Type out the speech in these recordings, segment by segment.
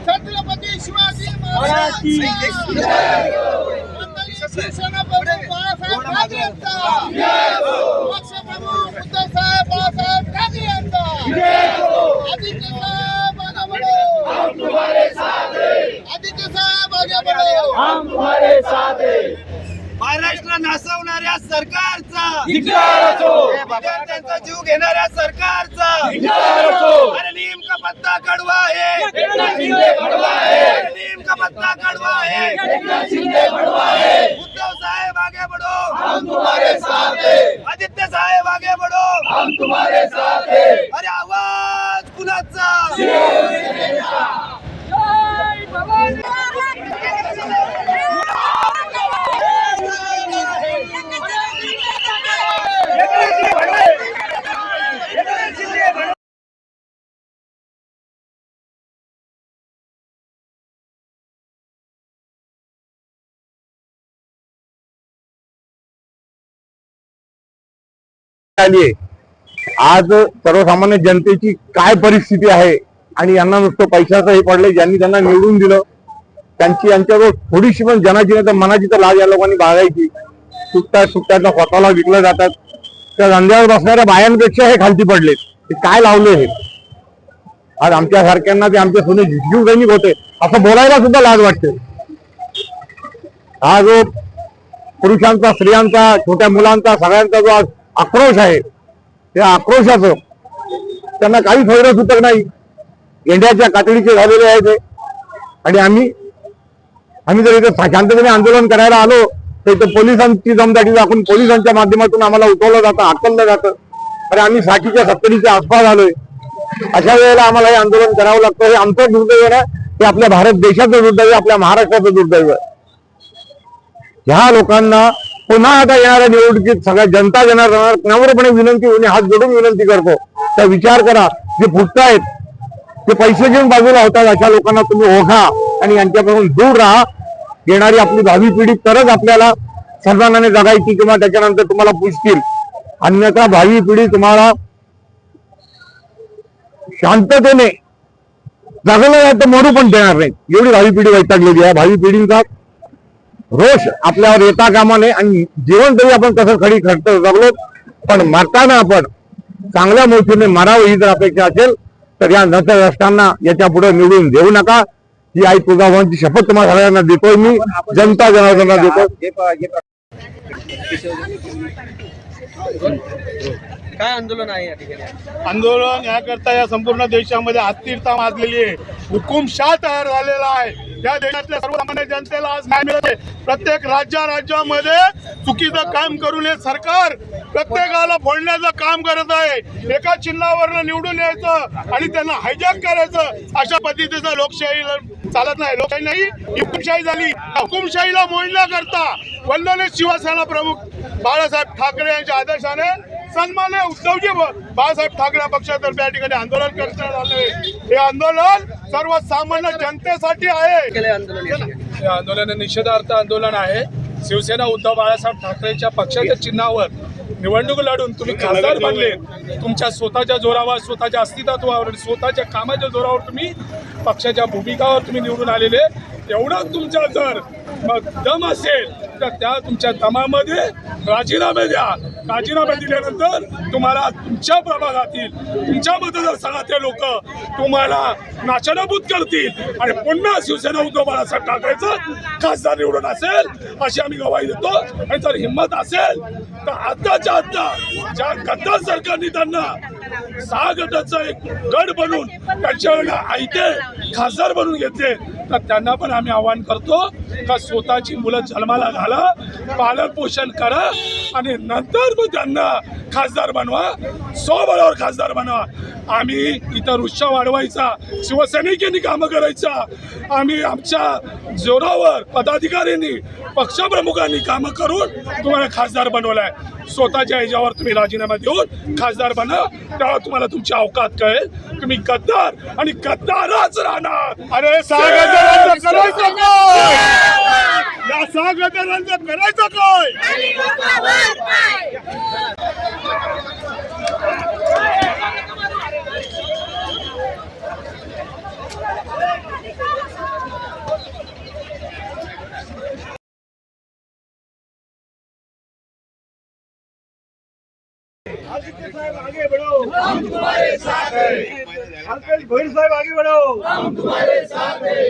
छत्रपती शिवाजी महाराज शिवसेना प्रमुख बाळासाहेब ठाकरे यांचा पक्षप्रमुख उद्धवसाहेब बाळासाहेब ठाकरे यांचा आदित्य साहेब आगे बढ़ो, हम तुम्हारे साथ हैं। आदित्य साहेब आगे बढ़ो, हम तुम्हारे साथ हैं। महाराष्ट्र नासवणाऱ्या सरकारचा धिक्कार असो, विद्यार्थ्यांचा जीव घेणाऱ्या सरकारचा धिक्कार असो। अरे नीम का पत्ता कड़वा है, एकनाथ शिंदे भड़वा है, नीम का पत्ता कड़वा है, एकनाथ शिंदे भड़वा है। उद्धव साहेब आगे बढ़ो, हम तुम्हारे साथ हैं। आदित्य साहेब आगे बढ़ो, हम तुम्हारे साथ हैं। अरे आवाज कुणाचा? शिवसेनेचा। जय भवानी। आज सर्वसामान्य जनतेची काय परिस्थिती आहे आणि यांना नुसतं पैशाचं हे पडले, ज्यांनी त्यांना निवडून दिलं त्यांची यांच्यावर थोडीशी पण जनाची नाही तर मनाची तर लाज या लोकांनी बाळगायची। सुटतात स्वतःला विकलं जातात। त्या धंद्यावर बसणाऱ्या बायांपेक्षा हे खालती पडले। ते काय लावले हे? आज आमच्या सारख्यांना ते आमचे सोने जीव सैनिक होते असं बोलायला सुद्धा लाज वाटते। हा जो पुरुषांचा, स्त्रियांचा, छोट्या मुलांचा, सगळ्यांचा जो आज आक्रोश आहे त्या आक्रोशाचं त्यांना काही फैरं सुटत नाही। गेंड्याच्या कातडीचे झालेले आहे ते। आणि आम्ही जर इथे शांततेने आंदोलन करायला आलो तर इथं पोलिसांची जमदाटी दाखवून पोलिसांच्या माध्यमातून आम्हाला उठवलं जातं, हाकललं जातं। आणि आम्ही 60च्या 70च्या आसपास आलोय। अशा वेळेला आम्हाला हे आंदोलन करावं लागतं। हे आमचं दुर्दैव नाही, हे आपल्या भारत देशाचं दुर्दैव आहे, आपल्या महाराष्ट्राचं दुर्दैव आहे। ह्या लोकांना पुन्हा आता येणाऱ्या निवडणुकीत सगळ्या जनता जनार्दनावर नम्रपणे विनंती होणे, हात जोडून विनंती करतो तर विचार करा। जे फुटतायत, ते पैसे घेऊन बाजूला होतात, अशा लोकांना तुम्ही ओळखा आणि यांच्यापासून दूर राहा। येणारी आपली भावी पिढी तरच आपल्याला सन्मानाने जगायची किंवा त्याच्यानंतर तुम्हाला पुजतील, अन्यथा भावी पिढी तुम्हाला शांततेने जगलं नाही तर मरू पण देणार नाही। एवढी भावी पिढी वैतागलेली आहे। भावी पिढींचा रोष आपल्यावर येता कामा नये आणि जीवन तरी आपण कसं खडी खर्च जगलो, पण मरताना आपण चांगल्या मोठीने मरावं ही जर अपेक्षा असेल तर या नतद्रष्टांना याच्या पुढे निवडून देऊ नका। ही आई तुळजाभवानीची शपथ तुम्हाला सगळ्यांना देतोय, मी जनता जनार्दनांना देतो। काय आंदोलन आहे या ठिकाणी? आंदोलन याकरता या संपूर्ण देशामध्ये अस्थिरता माजलेली आहे, हुकुमशाह तयार झालेला आहे। या देशातल्या सर्वसामान्य जनतेला आज न्याय मिळत आहे। प्रत्येक राज्यामध्ये चुकीचं काम करून हे सरकार प्रत्येकाला फोडण्याचं काम करत आहे। एका चिन्हावरनं निवडून यायचं आणि त्यांना हायजॅक करायचं, अशा पद्धतीचं लोकशाही चालत नाही। लोकशाही नाही, हुकुमशाही झाली। हुकुमशाहीला मोडण्याकरता वंदनीय शिवसेना प्रमुख बाळासाहेब ठाकरे यांच्या आदेशाने सन्माननीय उद्धवजी बाळासाहेब ठाकरे पक्षातर्फे या ठिकाणी आंदोलन करण्यात आले। हे आंदोलन सर्वसामान्य जनतेसाठी आहे। हे आंदोलन निषेधार्थ आंदोलन आहे। शिवसेना उद्धव बाळासाहेब ठाकरेंच्या पक्षाच्या चिन्हावर निवडणूक लढून तुम्ही खासदार बनले। तुमच्या स्वतःच्या जोरावर, स्वतःच्या अस्तित्वावर, स्वतःच्या कामाच्या जोरावर तुम्ही पक्षाच्या भूमिकावर तुम्ही निवडून आलेले। एवढं तुमच्या जर मग दम असेल तर त्या तुमच्या दमामध्ये राजीनामे द्या। राजीनामे दिल्यानंतर तुम्हाला तुमच्या प्रभागातील, तुमच्या मतदारसंघातील लोक तुम्हाला नाचणाबूत करतील आणि पुन्हा शिवसेना उद्धव बाळासाहेब ठाकरेचा खासदार निवडून असेल अशी आम्ही गवाही देतो। आणि जर हिंमत असेल तर आताच्या आता ज्या गद्दार सरकारने त्यांना 6 गटाचा एक गट बनवून त्यांच्यावर आयते खासदार बनवून घेतले तर त्यांना पण आम्ही आवाहन करतो का स्वतःची मुलं जन्माला घाला, पालन पोषण करा आणि नंतर मग त्यांना खासदार बनवा, स्वबळावर खासदार बनवा। आम्ही इतर उत्साह वाढवायचा, शिवसैनिकांनी कामं करायचा, आम्ही आमच्या जोरावर पदाधिकाऱ्यांनी, पक्षप्रमुखांनी कामं करून तुम्हाला खासदार बनवलाय। स्वतःच्या ह्याच्यावर तुम्ही राजीनामा देऊन खासदार बना, तेव्हा तुम्हाला तुमची अवकात कळेल। तुम्ही गद्दार आणि गद्दारच राहणार। अरे 6 गद्दारांचं करायचं काय? या गद्दारांचं करायचं काय? आदित्य साहब आगे बढ़ो, हम तुम्हारे साथ हैं। अल्पेश भोईर साहब आगे बढ़ो, हम तुम्हारे साथ हैं।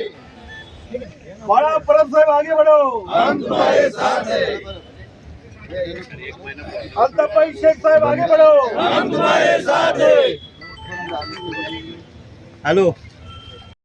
बाळा परब साहब आगे बढ़ो, हम तुम्हारे साथ हैं। अल्ताफ शेख साहब आगे बढ़ो, हम तुम्हारे साथ हैं। हेलो।